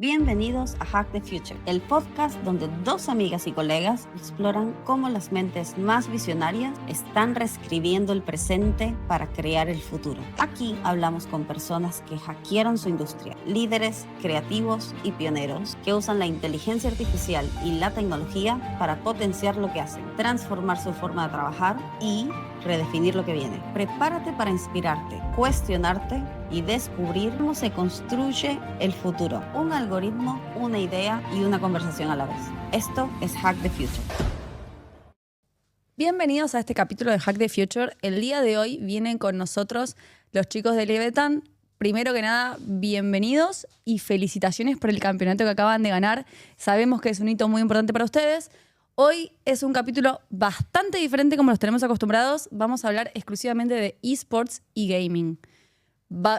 Bienvenidos a Hack the Future, el podcast donde dos amigas y colegas exploran cómo las mentes más visionarias están reescribiendo el presente para crear el futuro. Aquí hablamos con personas que hackearon su industria, líderes, creativos y pioneros que usan la inteligencia artificial y la tecnología para potenciar lo que hacen, transformar su forma de trabajar y redefinir lo que viene. Prepárate para inspirarte, cuestionarte y descubrir cómo se construye el futuro. Un algoritmo, una idea y una conversación a la vez. Esto es Hack the Future. Bienvenidos a este capítulo de Hack the Future. El día de hoy vienen con nosotros los chicos de Leviathan. Primero que nada, bienvenidos y felicitaciones por el campeonato que acaban de ganar. Sabemos que es un hito muy importante para ustedes. Hoy es un capítulo bastante diferente como los tenemos acostumbrados. Vamos a hablar exclusivamente de esports y gaming.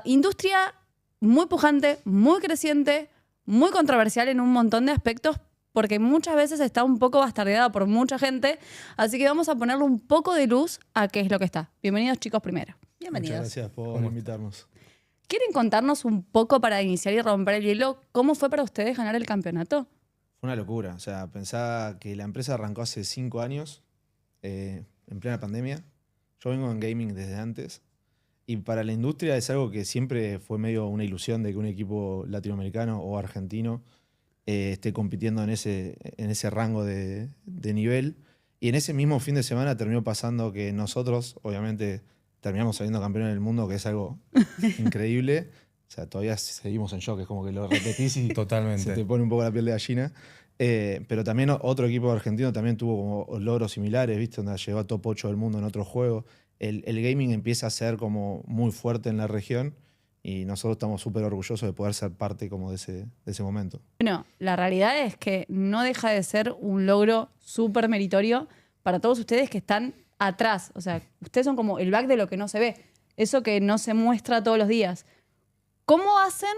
Industria muy pujante, muy creciente, muy controversial en un montón de aspectos porque muchas veces está un poco bastardeada por mucha gente. Así que vamos a ponerle un poco de luz a qué es lo que está. Bienvenidos, chicos, primero. Bienvenidos. Muchas gracias por invitarnos. ¿Quieren contarnos un poco para iniciar y romper el hielo cómo fue para ustedes ganar el campeonato? Fue una locura. O sea, pensaba que la empresa arrancó hace 5 años, en plena pandemia. Yo vengo en gaming desde antes. Y para la industria es algo que siempre fue medio una ilusión de que un equipo latinoamericano o argentino esté compitiendo en ese rango de nivel. Y en ese mismo fin de semana terminó pasando que nosotros, obviamente, terminamos saliendo campeones del mundo, que es algo increíble. O sea, todavía seguimos en shock, es como que lo repetís y Totalmente. se te pone un poco la piel de gallina. Pero también otro equipo argentino también tuvo como logros similares, ¿viste? Donde llegó a top 8 del mundo en otro juego. El gaming empieza a ser como muy fuerte en la región y nosotros estamos súper orgullosos de poder ser parte como de ese momento. Bueno, la realidad es que no deja de ser un logro súper meritorio para todos ustedes que están atrás. O sea, ustedes son como el back de lo que no se ve, eso que no se muestra todos los días. ¿Cómo hacen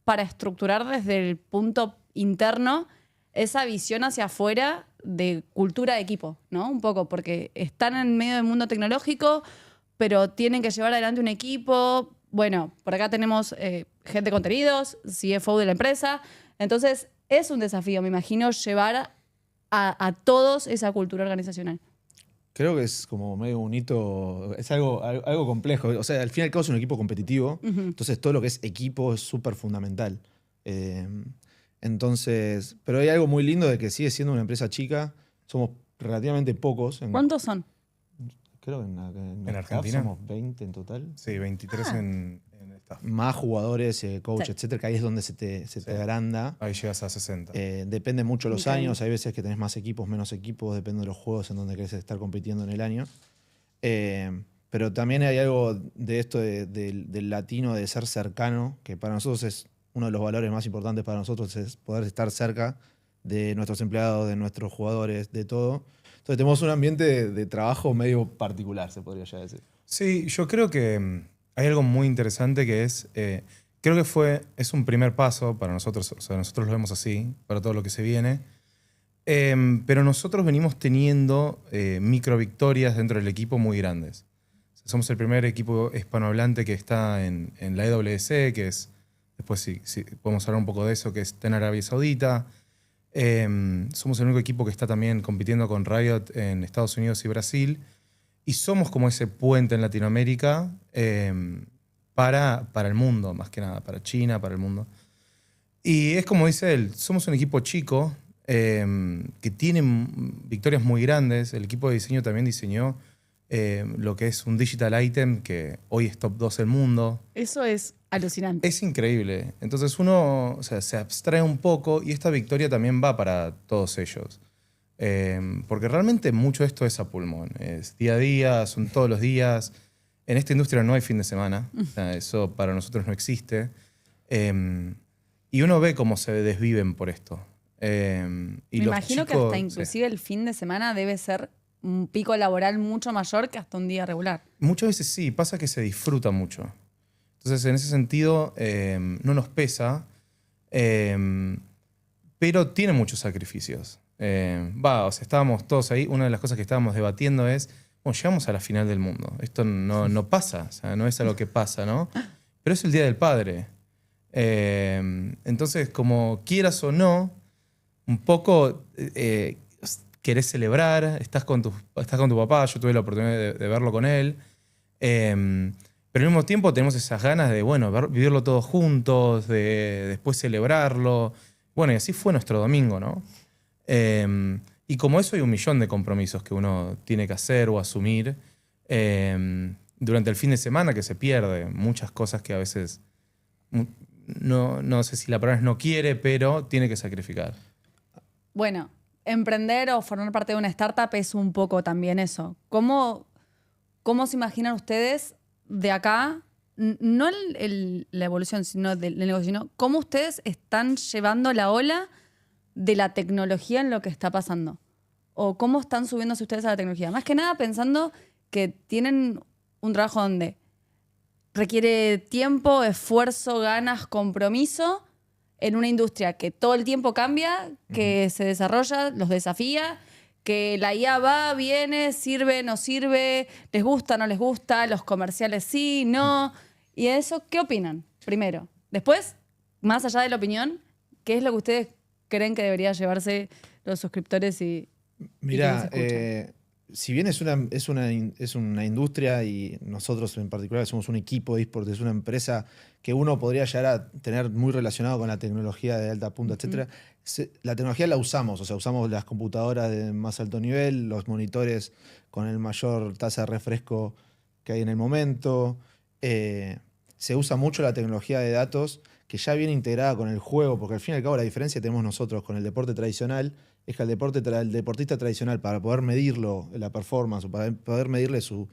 para estructurar desde el punto interno esa visión hacia afuera de cultura de equipo, ¿no? Un poco, porque están en medio del mundo tecnológico, pero tienen que llevar adelante un equipo. Bueno, por acá tenemos gente de contenidos, CFO de la empresa. Entonces, es un desafío, me imagino, llevar a todos esa cultura organizacional. Creo que es como medio un hito, es algo complejo. O sea, al fin y al cabo es un equipo competitivo, entonces todo lo que es equipo es súper fundamental. Entonces, pero hay algo muy lindo de que sigue siendo una empresa chica, somos relativamente pocos. ¿Cuántos son? Creo que en Argentina somos 20 en total. Sí, 23 en staff. Más jugadores, coach, Sí. etcétera, que ahí es donde se te agranda. Ahí llegas a 60. Depende mucho los Increíble. años, hay veces que tenés más equipos, menos equipos, depende de los juegos en donde querés estar compitiendo en el año. Pero también hay algo de esto del latino, de ser cercano, que para nosotros es uno de los valores más importantes para nosotros, es poder estar cerca de nuestros empleados, de nuestros jugadores, de todo. Entonces tenemos un ambiente de trabajo medio particular, se podría ya decir. Sí, yo creo que hay algo muy interesante que es, creo que es un primer paso para nosotros, o sea, nosotros lo vemos así, para todo lo que se viene, pero nosotros venimos teniendo micro victorias dentro del equipo muy grandes. Somos el primer equipo hispanohablante que está en la EWC, que es, después sí, podemos hablar un poco de eso, que está en Arabia Saudita. Somos el único equipo que está también compitiendo con Riot en Estados Unidos y Brasil. Y somos como ese puente en Latinoamérica para el mundo, más que nada, para China, para el mundo. Y es como dice él, somos un equipo chico que tiene victorias muy grandes. El equipo de diseño también diseñó lo que es un digital item que hoy es top 2 del mundo. Eso es alucinante. Es increíble. Entonces uno, o sea, se abstrae un poco y esta victoria también va para todos ellos. Porque realmente mucho de esto es a pulmón. Es día a día, son todos los días. En esta industria no hay fin de semana. O sea, eso para nosotros no existe. Y uno ve cómo se desviven por esto. Y Me los imagino que chicos, hasta inclusive el fin de semana debe ser un pico laboral mucho mayor que hasta un día regular. Muchas veces sí, pasa que se disfruta mucho. Entonces, en ese sentido, no nos pesa, pero tiene muchos sacrificios. O sea, estábamos todos ahí. Una de las cosas que estábamos debatiendo es, bueno, llegamos a la final del mundo. Esto no pasa, o sea, no es algo que pasa, ¿no? Pero es el Día del Padre. Entonces, como quieras o no, un poco querés celebrar, estás con tu papá, yo tuve la oportunidad de verlo con él, pero al mismo tiempo tenemos esas ganas de, bueno, vivirlo todos juntos, de después celebrarlo. Bueno, y así fue nuestro domingo, ¿no? Y como eso hay un millón de compromisos que uno tiene que hacer o asumir durante el fin de semana, que se pierde muchas cosas que a veces, no sé si la palabra es no quiere, pero tiene que sacrificar. Bueno, emprender o formar parte de una startup es un poco también eso. ¿Cómo se imaginan ustedes de acá, no la evolución del negocio, sino cómo ustedes están llevando la ola de la tecnología en lo que está pasando? ¿O cómo están subiéndose ustedes a la tecnología? Más que nada pensando que tienen un trabajo donde requiere tiempo, esfuerzo, ganas, compromiso, en una industria que todo el tiempo cambia, que se desarrolla, los desafía, que la IA va, viene, sirve, no sirve, les gusta, no les gusta, los comerciales sí, no. ¿Y de eso qué opinan? Primero. Después, más allá de la opinión, ¿qué es lo que ustedes creen que debería llevarse los suscriptores y Mira, que nos escuchan? si bien es una industria y nosotros en particular somos un equipo de eSports, es una empresa que uno podría llegar a tener muy relacionado con la tecnología de alta punta, etcétera. La tecnología la usamos, o sea, usamos las computadoras de más alto nivel, los monitores con el mayor tasa de refresco que hay en el momento. Se usa mucho la tecnología de datos que ya viene integrada con el juego, porque al fin y al cabo la diferencia que tenemos nosotros con el deporte tradicional es que el deportista tradicional, para poder medirlo, la performance, o para poder medirle sus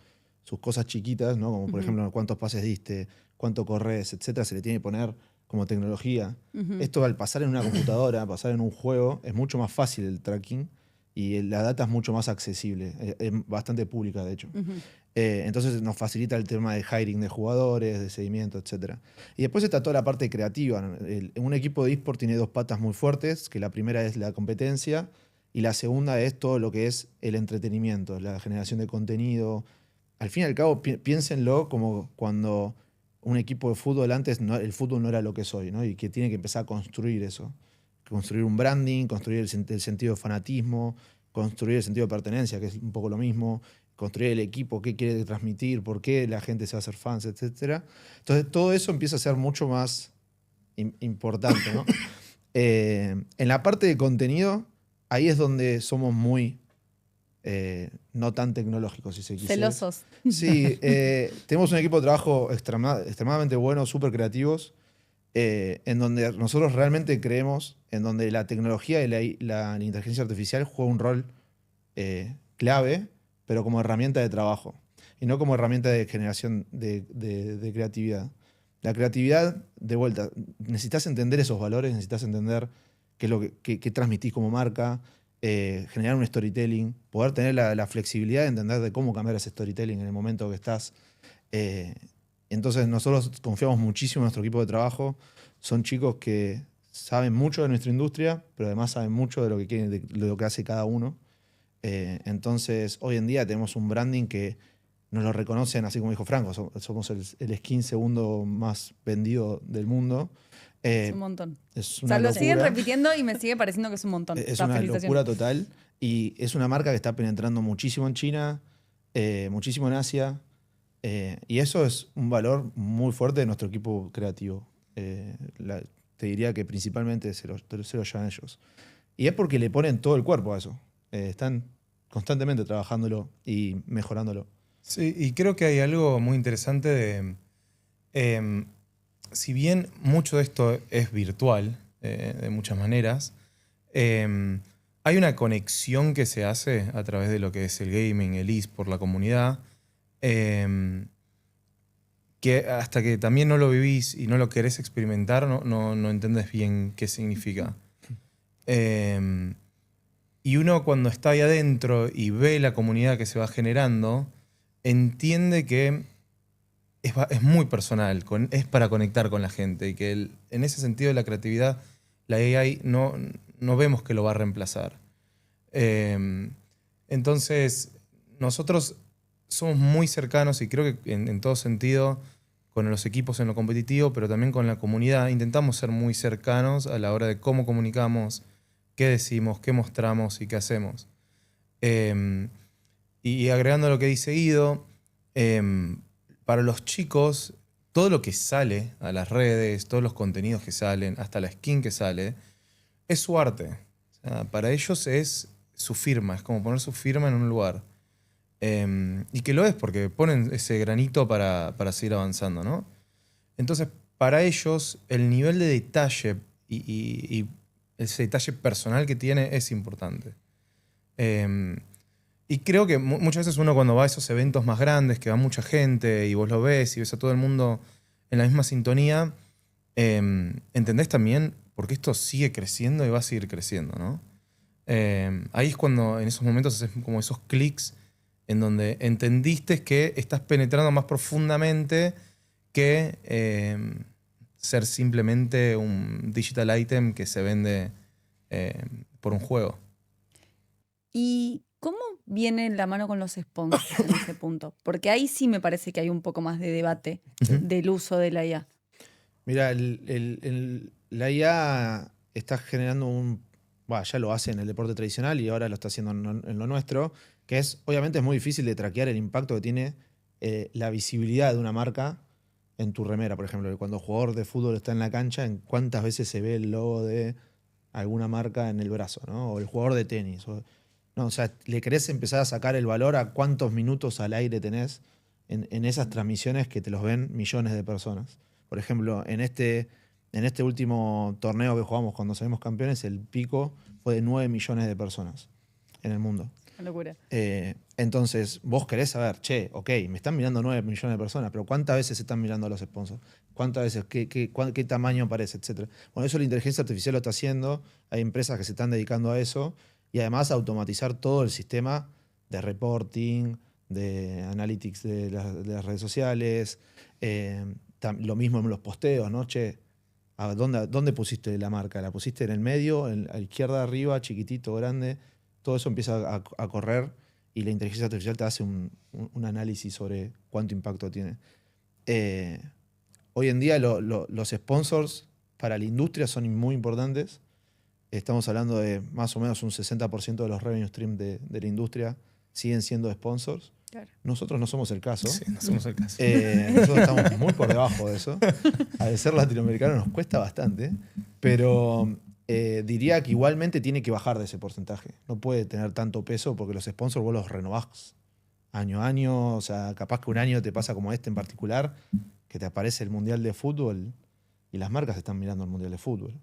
cosas chiquitas, ¿no? Como por ejemplo cuántos pases diste, cuánto corres, etcétera, se le tiene que poner como tecnología. Esto al pasar en una computadora, pasar en un juego, es mucho más fácil el tracking y la data es mucho más accesible, es bastante pública de hecho. Entonces nos facilita el tema de hiring de jugadores, de seguimiento, etc. Y después está toda la parte creativa. Un equipo de eSport tiene dos patas muy fuertes, que la primera es la competencia y la segunda es todo lo que es el entretenimiento, la generación de contenido. Al fin y al cabo, piénsenlo como cuando un equipo de fútbol antes, el fútbol no era lo que es hoy, ¿no? Y que tiene que empezar a construir eso. Construir un branding, construir el sentido de fanatismo, construir el sentido de pertenencia, que es un poco lo mismo, construir el equipo, qué quiere transmitir, por qué la gente se va a hacer fans, etc. Entonces todo eso empieza a ser mucho más importante, ¿no? En la parte de contenido, ahí es donde somos muy no tan tecnológicos, si se quisiera. Celosos. Sí, tenemos un equipo de trabajo extremadamente bueno, súper creativos, en donde nosotros realmente creemos, en donde la tecnología y la inteligencia artificial juega un rol clave, pero como herramienta de trabajo y no como herramienta de generación de creatividad. La creatividad, de vuelta, necesitas entender esos valores, necesitas entender qué es lo que transmitís como marca, generar un storytelling, poder tener la flexibilidad de entender de cómo cambiar ese storytelling en el momento que estás. Entonces nosotros confiamos muchísimo en nuestro equipo de trabajo. Son chicos que saben mucho de nuestra industria, pero además saben mucho de lo que hace cada uno. Entonces, hoy en día tenemos un branding que nos lo reconocen, así como dijo Franco, somos el skin segundo más vendido del mundo. Es un montón. Es O una sea, lo locura. siguen repitiendo y me sigue pareciendo que es un montón. Es La una felicitación. locura total. Y es una marca que está penetrando muchísimo en China, muchísimo en Asia. Y eso es un valor muy fuerte de nuestro equipo creativo. Te diría que principalmente se lo llevan ellos. Y es porque le ponen todo el cuerpo a eso. Están constantemente trabajándolo y mejorándolo. Sí, y creo que hay algo muy interesante de, si bien mucho de esto es virtual, de muchas maneras, hay una conexión que se hace a través de lo que es el gaming, el eSport, la comunidad, que hasta que también no lo vivís y no lo querés experimentar, no entendés bien qué significa. Y uno cuando está ahí adentro y ve la comunidad que se va generando, entiende que es muy personal, es para conectar con la gente y que en ese sentido la creatividad, la AI no vemos que lo va a reemplazar. Entonces, nosotros somos muy cercanos y creo que en todo sentido con los equipos en lo competitivo, pero también con la comunidad. Intentamos ser muy cercanos a la hora de cómo comunicamos, qué decimos, qué mostramos y qué hacemos. Y agregando lo que dice Guido, para los chicos, todo lo que sale a las redes, todos los contenidos que salen, hasta la skin que sale, es su arte. O sea, para ellos es su firma, es como poner su firma en un lugar. Y que lo es, porque ponen ese granito para seguir avanzando, ¿no? Entonces, para ellos, el nivel de detalle y ese detalle personal que tiene es importante. Y creo que muchas veces uno cuando va a esos eventos más grandes, que va mucha gente y vos lo ves y ves a todo el mundo en la misma sintonía, entendés también por qué esto sigue creciendo y va a seguir creciendo, ¿no? Ahí es cuando en esos momentos haces como esos clics en donde entendiste que estás penetrando más profundamente que ser simplemente un digital item que se vende por un juego. ¿Y cómo viene la mano con los sponsors en ese punto? Porque ahí sí me parece que hay un poco más de debate del uso de la IA. Mira, la IA está generando ya lo hace en el deporte tradicional y ahora lo está haciendo en lo nuestro, que es, obviamente es muy difícil de traquear el impacto que tiene la visibilidad de una marca en tu remera, por ejemplo. Cuando el jugador de fútbol está en la cancha, en cuántas veces se ve el logo de alguna marca en el brazo, ¿no? O el jugador de tenis. No, o sea, le querés empezar a sacar el valor a cuántos minutos al aire tenés en esas transmisiones que te los ven millones de personas. Por ejemplo, en este último torneo que jugamos cuando salimos campeones, el pico fue de 9 millones de personas en el mundo. Una locura. Entonces, vos querés saber, ok, me están mirando 9 millones de personas, pero ¿cuántas veces se están mirando a los sponsors? ¿Cuántas veces? ¿Qué tamaño aparece? Etcétera. Bueno, eso la inteligencia artificial lo está haciendo. Hay empresas que se están dedicando a eso. Y además automatizar todo el sistema de reporting, de analytics de las redes sociales. Lo mismo en los posteos, ¿no? ¿Dónde pusiste la marca? ¿La pusiste en el medio, a la izquierda, arriba, chiquitito, grande? Todo eso empieza a correr y la inteligencia artificial te hace un análisis sobre cuánto impacto tiene. Hoy en día los sponsors para la industria son muy importantes. Estamos hablando de más o menos un 60% de los revenue stream de la industria siguen siendo sponsors. Claro. Nosotros no somos el caso. Sí, no somos el caso. Nosotros estamos muy por debajo de eso. Al ser latinoamericano nos cuesta bastante, pero diría que igualmente tiene que bajar de ese porcentaje. No puede tener tanto peso porque los sponsors vos los renovás año a año. O sea, capaz que un año te pasa como este en particular, que te aparece el Mundial de Fútbol y las marcas están mirando el Mundial de Fútbol.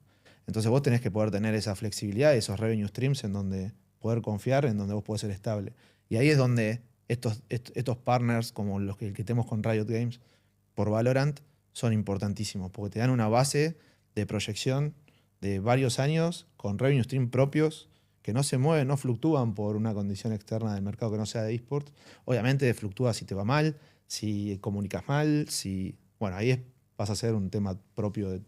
Entonces vos tenés que poder tener esa flexibilidad, esos revenue streams en donde poder confiar, en donde vos podés ser estable. Y ahí es donde estos partners, como el que tenemos con Riot Games por Valorant, son importantísimos, porque te dan una base de proyección de varios años con revenue stream propios que no se mueven, no fluctúan por una condición externa del mercado que no sea de eSports. Obviamente fluctúa si te va mal, si comunicas mal, bueno, ahí pasa a ser un tema propio de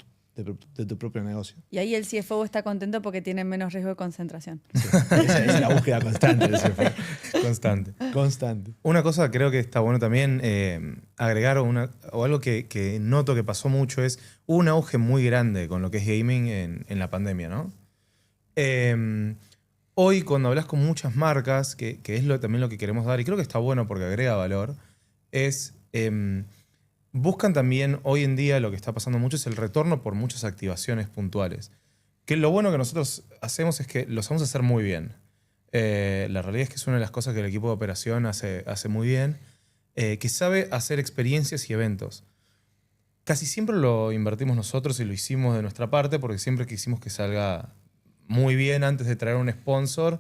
tu propio negocio. Y ahí el CFO está contento porque tiene menos riesgo de concentración. Sí, esa es la búsqueda constante del CFO. Constante. Una cosa creo que está bueno también agregar o algo que noto que pasó mucho es hubo un auge muy grande con lo que es gaming en la pandemia, ¿no? Hoy cuando hablas con muchas marcas, que es también lo que queremos dar, y creo que está bueno porque agrega valor, es buscan también hoy en día lo que está pasando mucho es el retorno por muchas activaciones puntuales. Que lo bueno que nosotros hacemos es que los vamos a hacer muy bien. La realidad es que es una de las cosas que el equipo de operación hace muy bien, que sabe hacer experiencias y eventos. Casi siempre lo invertimos nosotros y lo hicimos de nuestra parte porque siempre quisimos que salga muy bien antes de traer un sponsor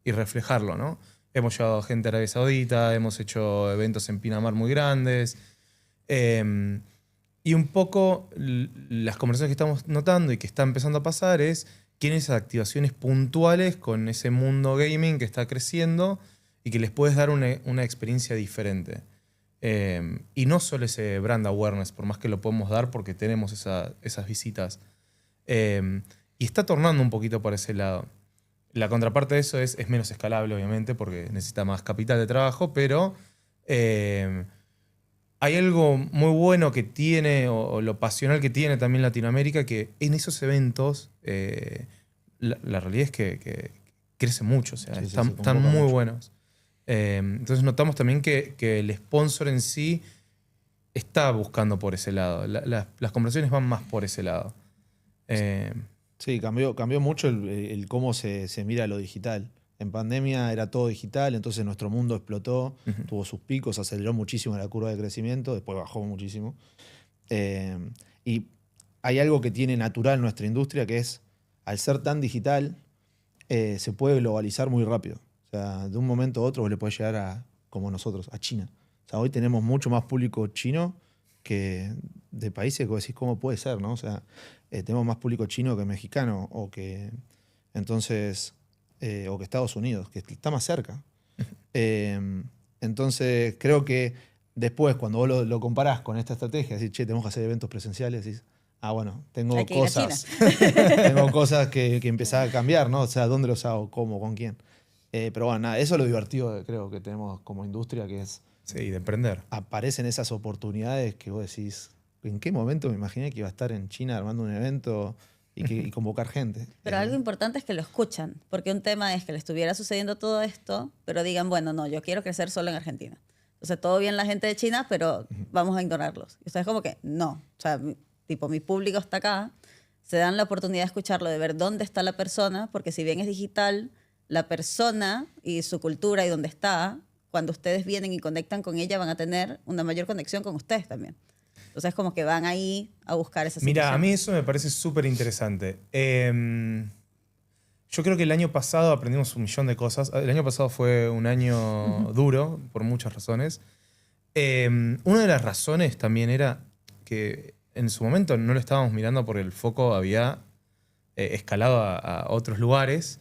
y reflejarlo, ¿no? Hemos llevado gente a Arabia Saudita, hemos hecho eventos en Pinamar muy grandes. Y un poco las conversaciones que estamos notando y que está empezando a pasar es quieren esas activaciones puntuales con ese mundo gaming que está creciendo y que les puedes dar una experiencia diferente. Y no solo ese brand awareness, por más que lo podemos dar porque tenemos esas visitas. Y está tornando un poquito por ese lado. La contraparte de eso es menos escalable, obviamente, porque necesita más capital de trabajo, pero hay algo muy bueno que tiene, o lo pasional que tiene también Latinoamérica, que en esos eventos la realidad es que crece mucho, o sea, Sí, están se convoca muy mucho. buenos. Entonces notamos también que el sponsor en sí está buscando por ese lado. Las conversaciones van más por ese lado. Sí, cambió mucho el cómo se mira lo digital. En pandemia era todo digital, entonces nuestro mundo explotó, Ujú. tuvo sus picos, aceleró muchísimo la curva de crecimiento, después bajó muchísimo. Eh, y hay algo que tiene natural nuestra industria, que es, al ser tan digital, se puede globalizar muy rápido. O sea, de un momento a otro vos le podés llegar a, como nosotros, a China. O sea, hoy tenemos mucho más público chino que de países que vos decís, ¿cómo puede ser, no? O sea, tenemos más público chino que mexicano, entonces, o que Estados Unidos, que está más cerca. Eh, entonces, creo que después, cuando vos lo comparás con esta estrategia, decís, che, tenemos que hacer eventos presenciales, decís, bueno, Hay tengo que ir a China. cosas, tengo cosas que empezar a cambiar, ¿no? O sea, ¿dónde los hago? ¿Cómo? ¿Con quién? Pero bueno, nada, eso es lo divertido, creo, que tenemos como industria, que es, Sí, de emprender. aparecen esas oportunidades que vos decís, ¿en qué momento me imaginé que iba a estar en China armando un evento y convocar gente? Pero algo importante es que lo escuchan, porque un tema es que le estuviera sucediendo todo esto, pero digan, bueno, no, yo quiero crecer solo en Argentina. Entonces, todo bien la gente de China, pero vamos a ignorarlos. Y ustedes como que, no. O sea, tipo, mi público está acá, se dan la oportunidad de escucharlo, de ver dónde está la persona, porque si bien es digital, la persona y su cultura y dónde está, cuando ustedes vienen y conectan con ella, van a tener una mayor conexión con ustedes también. Entonces, como que van ahí a buscar esa situación. Mira, a mí eso me parece súper interesante. Yo creo que el año pasado aprendimos un millón de cosas. El año pasado fue un año duro, por muchas razones. Una de las razones también era que en su momento no lo estábamos mirando porque el foco había escalado a otros lugares,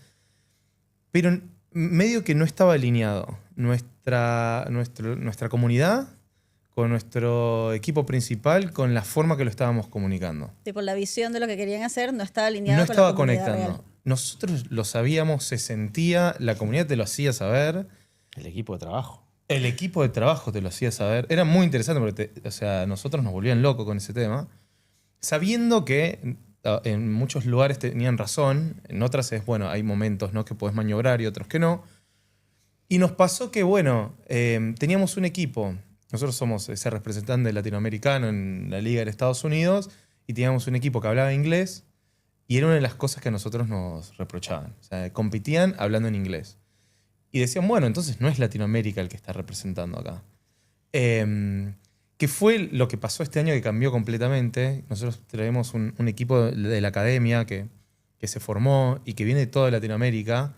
pero medio que no estaba alineado nuestra comunidad con nuestro equipo principal, con la forma que lo estábamos comunicando. Tipo, la visión de lo que querían hacer no estaba alineada No con la estaba comunidad conectando. real. Nosotros lo sabíamos, se sentía, la comunidad te lo hacía saber, El equipo de trabajo. el equipo de trabajo te lo hacía saber. Era muy interesante porque o sea, nosotros nos volvían locos con ese tema, sabiendo que en muchos lugares tenían razón, en otras es, bueno, hay momentos, ¿no?, que podés maniobrar y otros que no. Y nos pasó que, bueno, teníamos un equipo. Nosotros somos ese representante latinoamericano en la Liga de Estados Unidos y teníamos un equipo que hablaba inglés y era una de las cosas que a nosotros nos reprochaban. O sea, competían hablando en inglés. Y decían, bueno, entonces no es Latinoamérica el que está representando acá. Que fue lo que pasó este año que cambió completamente. Nosotros traemos un equipo de la academia que se formó y que viene de toda Latinoamérica.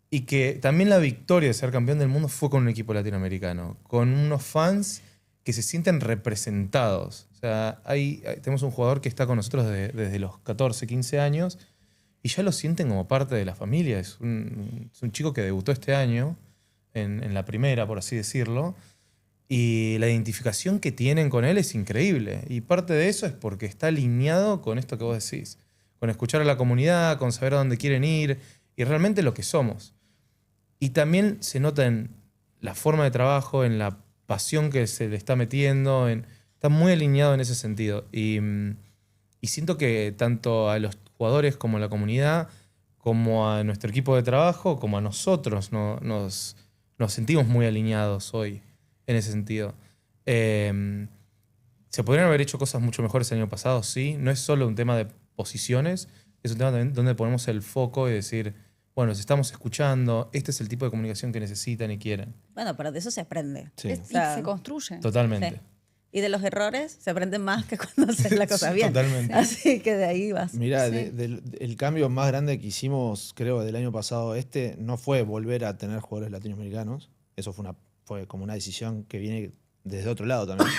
Y que también la victoria de ser campeón del mundo fue con un equipo latinoamericano, con unos fans que se sienten representados. O sea, tenemos un jugador que está con nosotros desde los 14, 15 años y ya lo sienten como parte de la familia. Es un chico que debutó este año, en la primera, por así decirlo, y la identificación que tienen con él es increíble. Y parte de eso es porque está alineado con esto que vos decís, con escuchar a la comunidad, con saber a dónde quieren ir y realmente lo que somos. Y también se nota en la forma de trabajo, en la pasión que se le está metiendo, está muy alineado en ese sentido. Y siento que tanto a los jugadores como a la comunidad, como a nuestro equipo de trabajo, como a nosotros, nos sentimos muy alineados hoy en ese sentido. Se podrían haber hecho cosas mucho mejores el año pasado, sí. No es solo un tema de posiciones, es un tema también donde ponemos el foco y decir, bueno, los estamos escuchando, este es el tipo de comunicación que necesitan y quieren. Bueno, pero de eso se aprende. Sí. O Y sea, se construye. Totalmente. sí. Y de los errores se aprende más que cuando haces la cosa Sí, bien. totalmente. Así que de ahí vas. Mirá, Sí. el cambio más grande que hicimos, creo, del año pasado no fue volver a tener jugadores latinoamericanos. Eso fue como una decisión que viene desde otro lado también.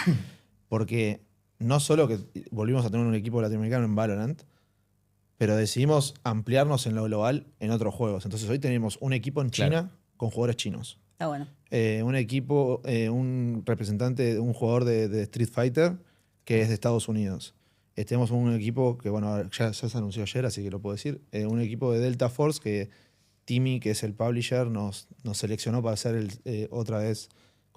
Porque no solo que volvimos a tener un equipo latinoamericano en Valorant, pero decidimos ampliarnos en lo global en otros juegos. Entonces hoy tenemos un equipo en China Claro. con jugadores chinos. Está bueno. Un equipo, un representante, un jugador de Street Fighter que es de Estados Unidos. Tenemos un equipo que, bueno, ya se anunció ayer, así que lo puedo decir. Un equipo de Delta Force que Timmy, que es el publisher, nos seleccionó para hacer otra vez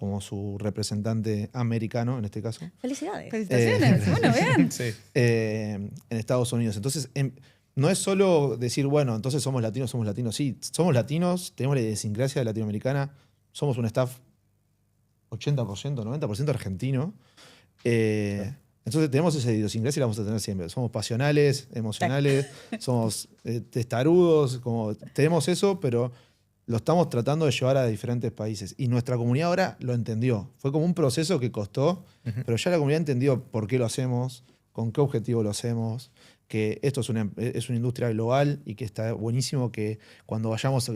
como su representante americano, en este caso, Felicidades. Felicitaciones. Bueno, bien. Sí. en Estados Unidos. Entonces, no es solo decir, bueno, entonces somos latinos. Sí, somos latinos, tenemos la idiosincrasia latinoamericana, somos un staff 80%, 90% argentino. Entonces tenemos esa idiosincrasia y la vamos a tener siempre. Somos pasionales, emocionales, somos testarudos, tenemos eso, pero lo estamos tratando de llevar a diferentes países. Y nuestra comunidad ahora lo entendió. Fue como un proceso que costó, pero ya la comunidad entendió por qué lo hacemos, con qué objetivo lo hacemos, que esto es una industria global y que está buenísimo que cuando vayamos...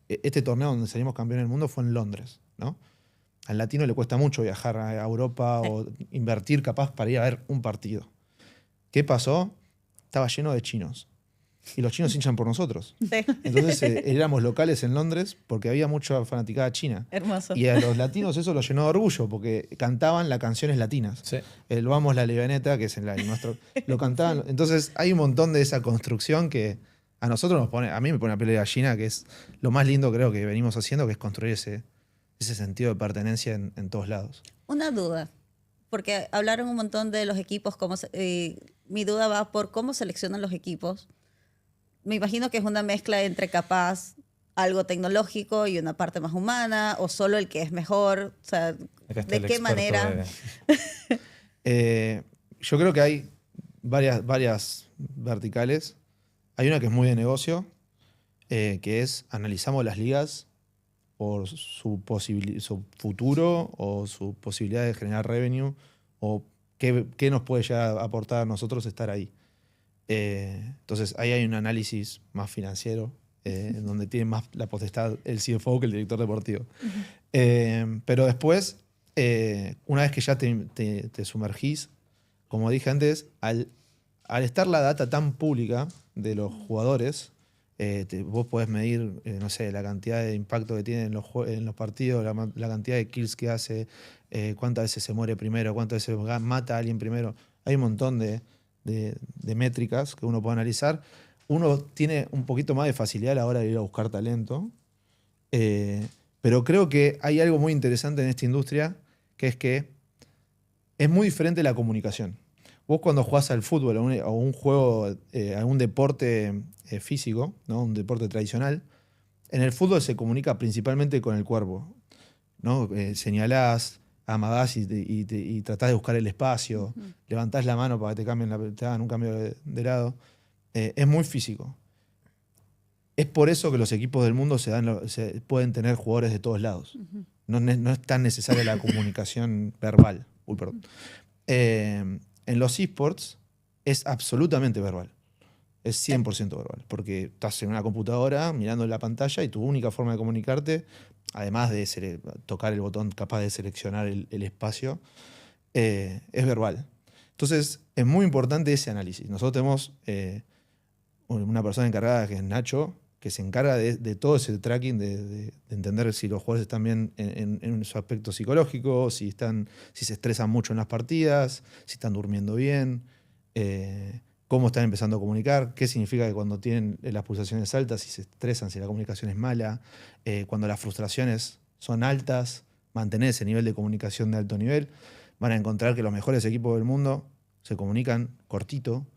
Este torneo donde salimos campeón del mundo fue en Londres, ¿no? Al latino le cuesta mucho viajar a Europa o invertir capaz para ir a ver un partido. ¿Qué pasó? Estaba lleno de chinos. Y los chinos hinchan por nosotros. Sí. Entonces éramos locales en Londres porque había mucha fanaticada china. Hermoso. Y a los latinos eso los llenó de orgullo porque cantaban las canciones latinas. Sí. El Vamos la Libaneta, que es el nuestro, lo cantaban. Entonces hay un montón de esa construcción que a nosotros a mí me pone a piel de gallina, que es lo más lindo creo que venimos haciendo, que es construir ese sentido de pertenencia en todos lados. Una duda, porque hablaron un montón de los equipos, mi duda va por cómo seleccionan los equipos. Me imagino que es una mezcla entre capaz algo tecnológico y una parte más humana, o solo el que es mejor. O sea, Acá está ¿de el qué experto manera? Yo creo que hay varias verticales. Hay una que es muy de negocio, que es analizamos las ligas por su futuro o su posibilidad de generar revenue o qué nos puede ya aportar a nosotros estar ahí. Entonces ahí hay un análisis más financiero, en donde tiene más la potestad el CFO que el director deportivo. Pero después, una vez que ya te sumergís, como dije antes, al estar la data tan pública de los jugadores, vos podés medir, no sé, la cantidad de impacto que tiene en los partidos, la cantidad de kills que hace, cuántas veces se muere primero, cuántas veces mata a alguien primero. Hay un montón de métricas que uno puede analizar. Uno tiene un poquito más de facilidad a la hora de ir a buscar talento, pero creo que hay algo muy interesante en esta industria, que es que es muy diferente la comunicación. Vos cuando jugás al fútbol o un juego, a un deporte físico, ¿no? Un deporte tradicional, en el fútbol se comunica principalmente con el cuerpo, ¿no? Señalás, amagás y tratás de buscar el espacio, levantás la mano para que te hagan un cambio de lado. Es muy físico. Es por eso que los equipos del mundo pueden tener jugadores de todos lados. No es tan necesaria la comunicación verbal. Uy, perdón. En los esports es absolutamente verbal. Es 100% verbal. Porque estás en una computadora mirando la pantalla y tu única forma de comunicarte, además de tocar el botón capaz de seleccionar el espacio, es verbal. Entonces, es muy importante ese análisis. Nosotros tenemos una persona encargada, que es Nacho, que se encarga de todo ese tracking, de entender si los jugadores están bien en su aspecto psicológico, si se estresan mucho en las partidas, si están durmiendo bien, cómo están empezando a comunicar, qué significa que cuando tienen las pulsaciones altas, si se estresan, si la comunicación es mala, cuando las frustraciones son altas, mantener ese nivel de comunicación de alto nivel. Van a encontrar que los mejores equipos del mundo se comunican cortito,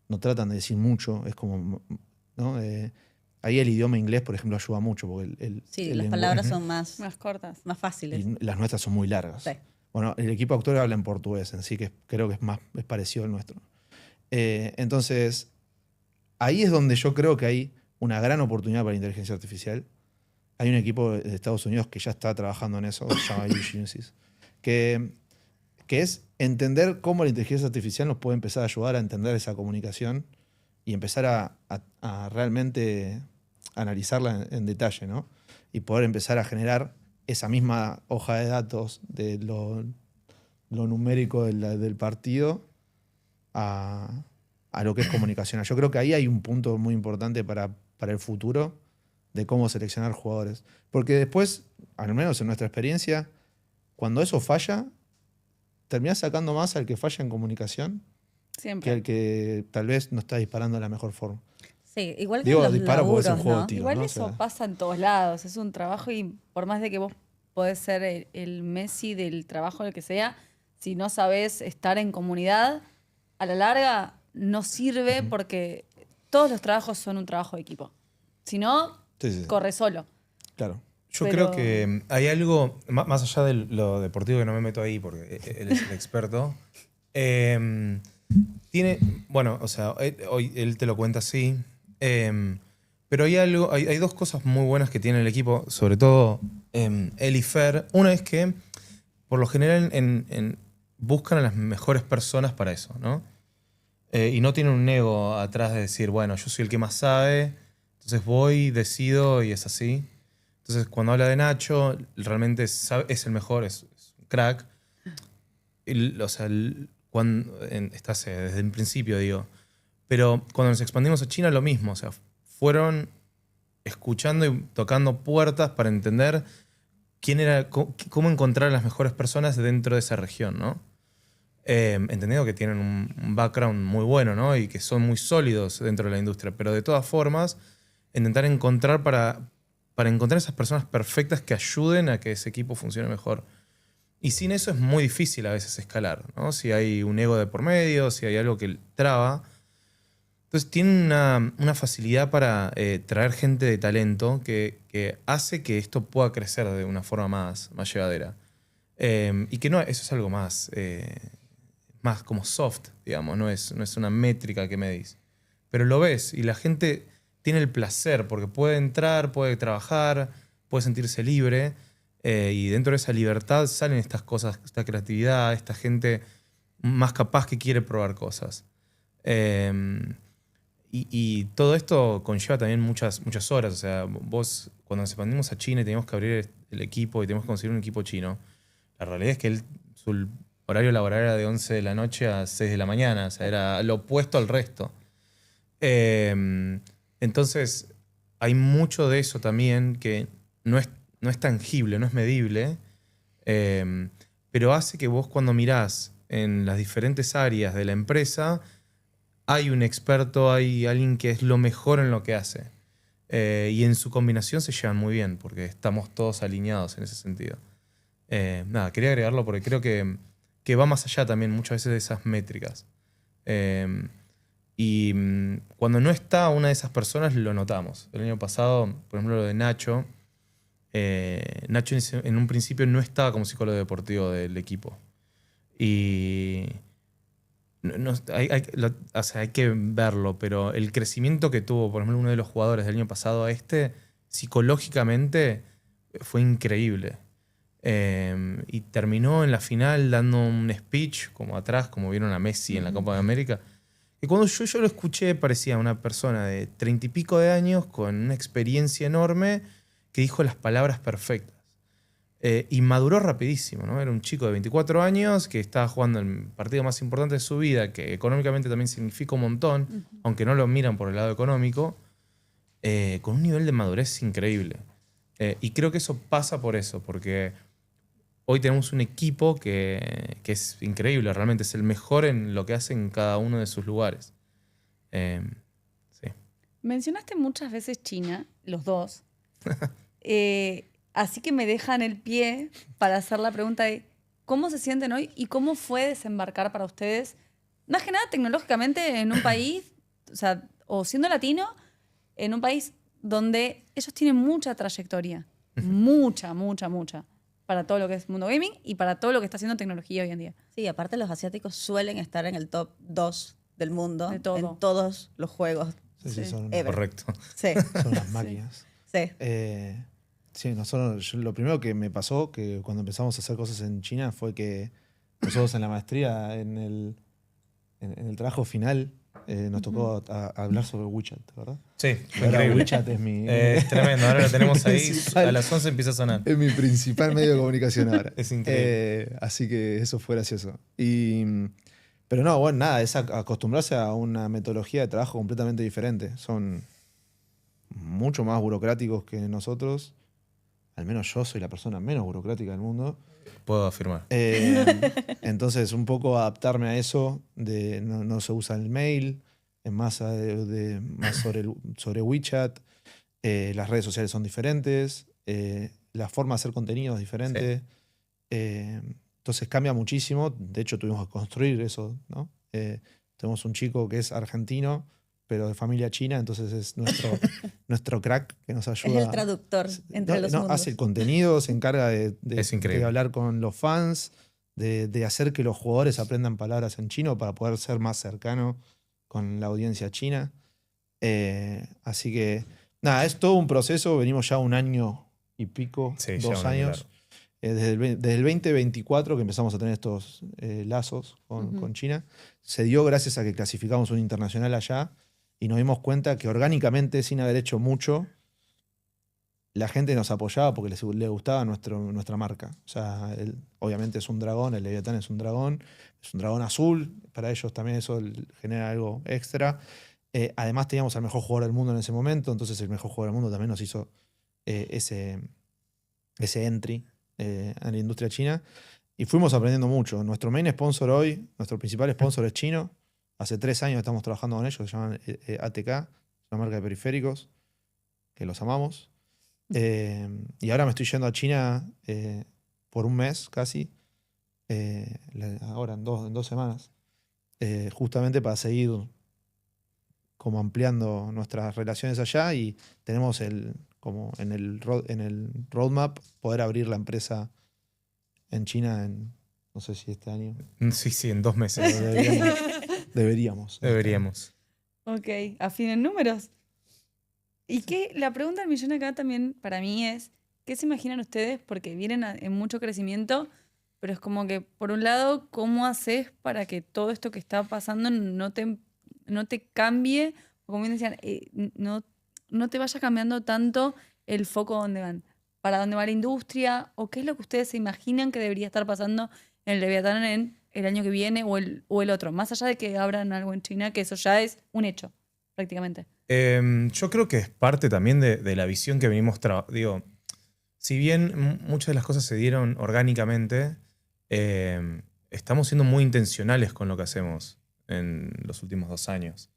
no tratan de decir mucho, es como, ¿no? Ahí el idioma inglés, por ejemplo, ayuda mucho. Porque las palabras son más cortas. más fáciles. Y las nuestras son muy largas. Sí. Bueno, el equipo actual habla en portugués, así que creo que es parecido al nuestro. Entonces, ahí es donde yo creo que hay una gran oportunidad para la inteligencia artificial. Hay un equipo de Estados Unidos que ya está trabajando en eso, se llama Genesis, que es entender cómo la inteligencia artificial nos puede empezar a ayudar a entender esa comunicación y empezar a realmente analizarla en detalle, ¿no? Y poder empezar a generar esa misma hoja de datos de lo numérico del partido a lo que es comunicacional. Yo creo que ahí hay un punto muy importante para el futuro de cómo seleccionar jugadores. Porque después, al menos en nuestra experiencia, cuando eso falla, terminás sacando más al que falla en comunicación Siempre. que al que tal vez no está disparando de la mejor forma. Sí, igual que Digo, los disparo porque es un laburos, juego ¿no? de tiro. Igual ¿no? O eso sea, pasa en todos lados, es un trabajo y por más de que vos podés ser el Messi del trabajo, el que sea, si no sabes estar en comunidad, a la larga no sirve porque todos los trabajos son un trabajo de equipo. Si no, Sí. corre solo. Claro. Yo Pero- creo que hay algo, más allá de lo deportivo, que no me meto ahí porque él es el experto, tiene, bueno, o sea, hoy él te lo cuenta así, pero hay algo, hay dos cosas muy buenas que tiene el equipo, sobre todo él y Fer. Una es que, por lo general, buscan a las mejores personas para eso, ¿no? Y no tienen un ego atrás de decir, bueno, yo soy el que más sabe, entonces voy, decido y es así. Entonces, cuando habla de Nacho, realmente es el mejor, es un crack. O sea, está desde el principio, digo. Pero cuando nos expandimos a China, lo mismo. O sea, fueron escuchando y tocando puertas para entender cómo encontrar a las mejores personas dentro de esa región, ¿no? Entendiendo que tienen un background muy bueno, ¿no? Y que son muy sólidos dentro de la industria. Pero de todas formas, intentar encontrar para encontrar esas personas perfectas que ayuden a que ese equipo funcione mejor. Y sin eso es muy difícil a veces escalar, ¿no? Si hay un ego de por medio, si hay algo que traba. Entonces tienen una facilidad para traer gente de talento que hace que esto pueda crecer de una forma más llevadera. Y que no, eso es algo más como soft, digamos, no es una métrica que medís. Pero lo ves y la gente tiene el placer porque puede entrar, puede trabajar, puede sentirse libre y dentro de esa libertad salen estas cosas, esta creatividad, esta gente más capaz que quiere probar cosas. Y todo esto conlleva también muchas horas. O sea, vos, cuando nos expandimos a China y teníamos que abrir el equipo y teníamos que conseguir un equipo chino, la realidad es que su horario laboral era de 11 de la noche a 6 de la mañana. O sea, era lo opuesto al resto. Entonces, hay mucho de eso también que no es tangible, no es medible, pero hace que vos cuando mirás en las diferentes áreas de la empresa, hay un experto, hay alguien que es lo mejor en lo que hace. Y en su combinación se llevan muy bien, porque estamos todos alineados en ese sentido. Nada, quería agregarlo porque creo que va más allá también muchas veces de esas métricas. Y cuando no está una de esas personas, lo notamos. El año pasado, por ejemplo, lo de Nacho. Nacho en un principio no estaba como psicólogo deportivo del equipo. Y o sea, hay que verlo, pero el crecimiento que tuvo, por ejemplo, uno de los jugadores del año pasado a psicológicamente fue increíble. Y terminó en la final dando un speech como atrás, como vieron a Messi en la Copa de América. Y cuando yo lo escuché, parecía una persona de 30 y pico de años con una experiencia enorme que dijo las palabras perfectas. Y maduró rapidísimo, ¿no? Era un chico de 24 años que estaba jugando el partido más importante de su vida, que económicamente también significa un montón, aunque no lo miran por el lado económico, con un nivel de madurez increíble. Y creo que eso pasa por eso, porque hoy tenemos un equipo que es increíble, realmente es el mejor en lo que hace en cada uno de sus lugares. Sí. Mencionaste muchas veces China, los dos. Así que me dejan el pie para hacer la pregunta de cómo se sienten hoy y cómo fue desembarcar para ustedes, más que nada tecnológicamente, en un país, o sea, o siendo latino, en un país donde ellos tienen mucha trayectoria. Mucha, para todo lo que es mundo gaming y para todo lo que está haciendo tecnología hoy en día. Sí, aparte los asiáticos suelen estar en el top 2 del mundo De todo. en todos los juegos. Sí, son, Ever. Correcto. Sí, son unas máquinas. sí. Sí, lo primero que me pasó que cuando empezamos a hacer cosas en China fue que nosotros en la maestría, en el trabajo final, nos tocó hablar sobre WeChat, ¿verdad? Sí, fue Ahora increíble. WeChat es mi, Es tremendo, ahora lo tenemos ahí, principal. a las 11 empieza a sonar. es mi principal medio de comunicación ahora. Es increíble. Así que eso fue gracioso. Pero no, bueno, nada, es acostumbrarse a una metodología de trabajo completamente diferente. Son mucho más burocráticos que nosotros. Al menos yo soy la persona menos burocrática del mundo. Puedo afirmar. Entonces, un poco adaptarme a eso, de no se usa el mail, es más, más sobre WeChat, las redes sociales son diferentes, la forma de hacer contenido es diferente. Entonces cambia muchísimo. De hecho, tuvimos que construir eso, ¿no? Tenemos un chico que es argentino, pero de familia china, entonces es nuestro crack que nos ayuda. Es el traductor entre los mundos. Hace el contenido, se encarga Es increíble. de hablar con los fans, de hacer que los jugadores aprendan palabras en chino para poder ser más cercano con la audiencia china. Así que, nada, es todo un proceso. Venimos ya 1 año y pico, Sí, ya 2 un año años. Desde el 2024 que empezamos a tener estos lazos con China, se dio gracias a que clasificamos un internacional allá y nos dimos cuenta que orgánicamente, sin haber hecho mucho, la gente nos apoyaba porque le gustaba nuestra marca. O sea, obviamente es un dragón, el Leviatán es un dragón azul, para ellos también eso genera algo extra. Además teníamos al mejor jugador del mundo en ese momento, entonces el mejor jugador del mundo también nos hizo ese entry a la industria china. Y fuimos aprendiendo mucho. Nuestro main sponsor hoy, nuestro principal sponsor es chino. Hace 3 años estamos trabajando con ellos, se llaman ATK, una marca de periféricos, que los amamos. Y ahora me estoy yendo a China por 1 mes casi, ahora en 2 semanas, justamente para seguir como ampliando nuestras relaciones allá y tenemos como en el roadmap poder abrir la empresa en China en, no sé si este año. Sí, en 2 meses. Deberíamos. Ok, afinen números. Y la pregunta del millón acá también para mí es, ¿qué se imaginan ustedes? Porque vienen en mucho crecimiento, pero es como que, por un lado, ¿cómo haces para que todo esto que está pasando no te cambie? O como bien decían, no te vaya cambiando tanto el foco donde van. ¿Para dónde va la industria? ¿O qué es lo que ustedes se imaginan que debería estar pasando en el Leviatán en el año que viene o el otro? Más allá de que abran algo en China, que eso ya es un hecho, prácticamente. Yo creo que es parte también de la visión que venimos digo, si bien muchas de las cosas se dieron orgánicamente, estamos siendo muy intencionales con lo que hacemos en los últimos 2 años.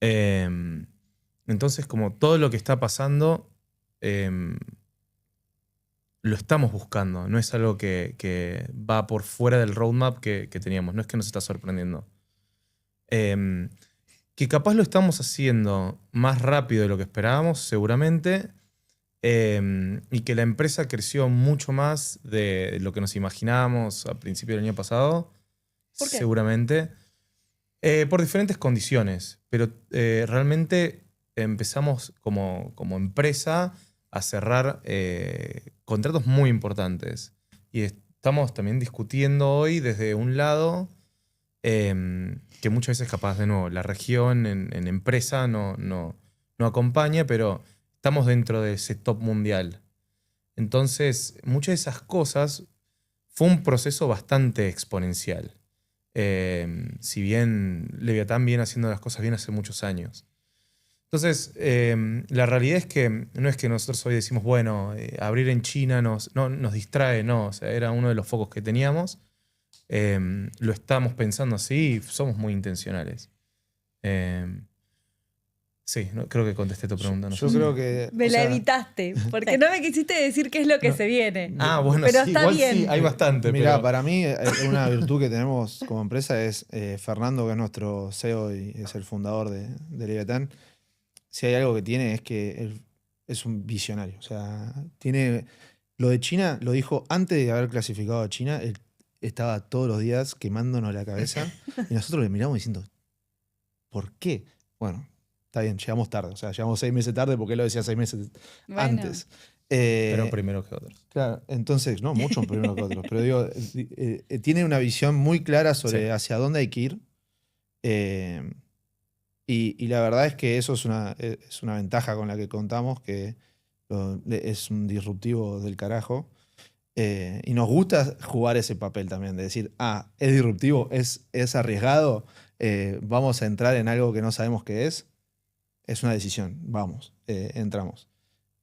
Entonces, como todo lo que está pasando, lo estamos buscando. No es algo que va por fuera del roadmap que teníamos. No es que nos está sorprendiendo. Que capaz lo estamos haciendo más rápido de lo que esperábamos, seguramente. Y que la empresa creció mucho más de lo que nos imaginábamos al principio del año pasado. ¿Por qué? Seguramente. Por diferentes condiciones. Pero realmente empezamos como empresa a cerrar contratos muy importantes. Y estamos también discutiendo hoy desde un lado que muchas veces capaz de nuevo la región en empresa no acompaña, pero estamos dentro de ese top mundial. Entonces, muchas de esas cosas fue un proceso bastante exponencial. Si bien Leviatán viene haciendo las cosas bien hace muchos años. Entonces, la realidad es que no es que nosotros hoy decimos, bueno, abrir en China nos distrae, no. O sea, era uno de los focos que teníamos. Lo estamos pensando así y somos muy intencionales. Sí, creo que contesté tu pregunta. Yo creo que... Me la evitaste, porque no me quisiste decir qué es lo que se viene. Bueno, pero sí, está igual bien. sí, hay bastante. Mirá, pero... para mí una virtud que tenemos como empresa es Fernando, que es nuestro CEO y es el fundador de Leviatán. Si hay algo que tiene es que él es un visionario. O sea, tiene... Lo de China lo dijo antes de haber clasificado a China. Él estaba todos los días quemándonos la cabeza y nosotros le miramos diciendo, ¿por qué? Bueno, está bien, llegamos tarde. O sea, llegamos 6 meses tarde porque él lo decía 6 meses antes. Pero primero que otros. Claro, entonces, no, mucho primero que otros. Pero digo, tiene una visión muy clara sobre hacia dónde hay que ir. Y la verdad es que eso es una ventaja con la que contamos, que es un disruptivo del carajo. Y nos gusta jugar ese papel también, de decir, es disruptivo, es arriesgado, vamos a entrar en algo que no sabemos qué es una decisión, vamos, entramos.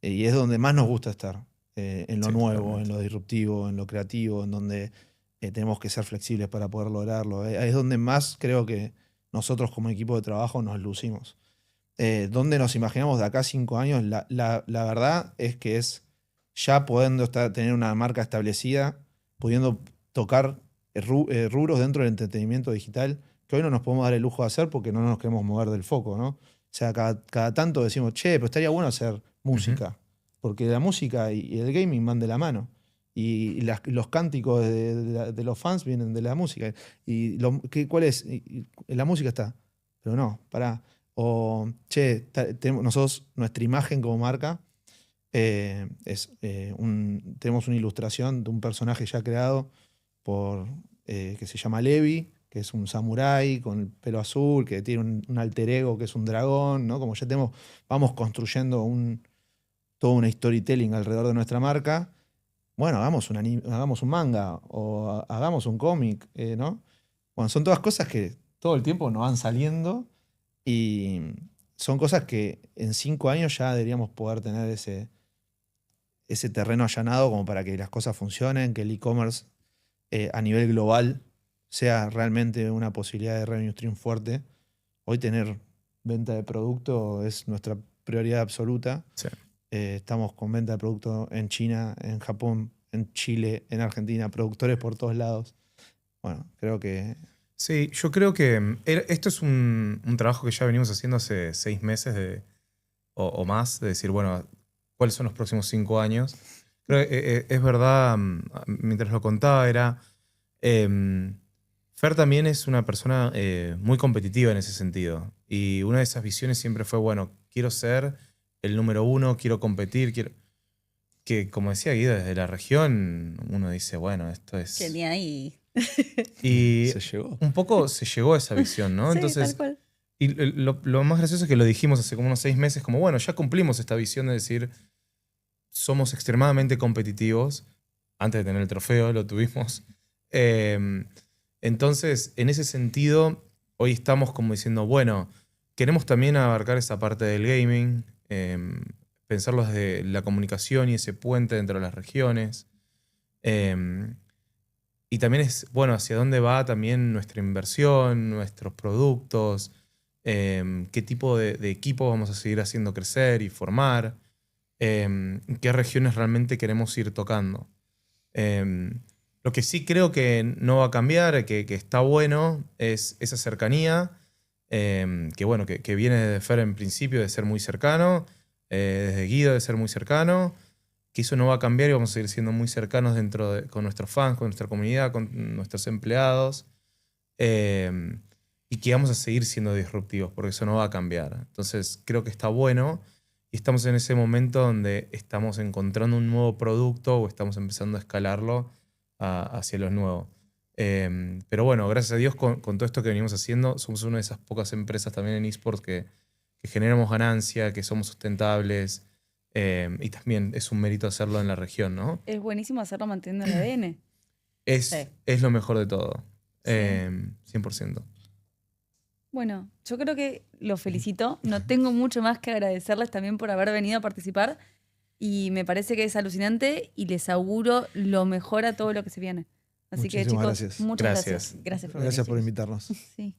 Y es donde más nos gusta estar, en lo nuevo, totalmente. En lo disruptivo, en lo creativo, en donde tenemos que ser flexibles para poder lograrlo. Es donde más creo que nosotros como equipo de trabajo nos lucimos. Donde nos imaginamos de acá a 5 años, la verdad es que es ya pudiendo tener una marca establecida, pudiendo tocar rubros dentro del entretenimiento digital, que hoy no nos podemos dar el lujo de hacer porque no nos queremos mover del foco, ¿no? O sea, cada tanto decimos, che, pero estaría bueno hacer música, porque la música y el gaming van de la mano. Y los cánticos de los fans vienen de la música. ¿Y cuál es? La música está. Pero no, pará. O, che, nosotros, nuestra imagen como marca tenemos una ilustración de un personaje ya creado que se llama Levi, que es un samurái con el pelo azul, que tiene un alter ego que es un dragón, ¿no? Como ya vamos construyendo todo un storytelling alrededor de nuestra marca. Bueno, hagamos un manga o hagamos un cómic, ¿no? Bueno, son todas cosas que todo el tiempo nos van saliendo y son cosas que en 5 años ya deberíamos poder tener ese terreno allanado como para que las cosas funcionen, que el e-commerce a nivel global sea realmente una posibilidad de revenue stream fuerte. Hoy tener venta de producto es nuestra prioridad absoluta. Sí. Estamos con venta de producto en China, en Japón, en Chile, en Argentina, productores por todos lados. Bueno, creo que... Sí, yo creo que esto es un trabajo que ya venimos haciendo hace 6 meses o más, de decir, bueno, ¿cuáles son los próximos 5 años? Creo que es verdad, mientras lo contaba, Fer también es una persona muy competitiva en ese sentido. Y una de esas visiones siempre fue, bueno, quiero ser el número 1, quiero competir, que como decía Guido, desde la región uno dice, bueno, esto es... Que ni ahí. Y se llegó. un poco se llegó a esa visión, ¿no? Sí, Entonces, tal cual. y lo más gracioso es que lo dijimos hace como unos 6 meses, como bueno, ya cumplimos esta visión de decir, somos extremadamente competitivos. Antes de tener el trofeo lo tuvimos. Entonces, en ese sentido, hoy estamos como diciendo, bueno, queremos también abarcar esa parte del gaming, pensarlo desde la comunicación y ese puente dentro de las regiones. Y también es, bueno, hacia dónde va también nuestra inversión, nuestros productos, qué tipo de equipo vamos a seguir haciendo crecer y formar, qué regiones realmente queremos ir tocando. Lo que sí creo que no va a cambiar, que está bueno, es esa cercanía, que bueno, que viene de Fer en principio de ser muy cercano, desde Guido de ser muy cercano, que eso no va a cambiar y vamos a seguir siendo muy cercanos con nuestros fans, con nuestra comunidad, con nuestros empleados, y que vamos a seguir siendo disruptivos, porque eso no va a cambiar. Entonces creo que está bueno y estamos en ese momento donde estamos encontrando un nuevo producto o estamos empezando a escalarlo hacia lo nuevo. Pero bueno, gracias a Dios con todo esto que venimos haciendo, somos una de esas pocas empresas también en eSports que generamos ganancia, que somos sustentables. Y también es un mérito hacerlo en la región, ¿no? Es buenísimo hacerlo manteniendo el ADN. Sí. Es lo mejor de todo. Sí. 100%. Bueno, yo creo que los felicito. No tengo mucho más que agradecerles también por haber venido a participar. Y me parece que es alucinante y les auguro lo mejor a todo lo que se viene. Así que, Muchísimas chicos, gracias. muchas Gracias. gracias. Gracias por venir, Gracias por chicos. invitarnos. Sí.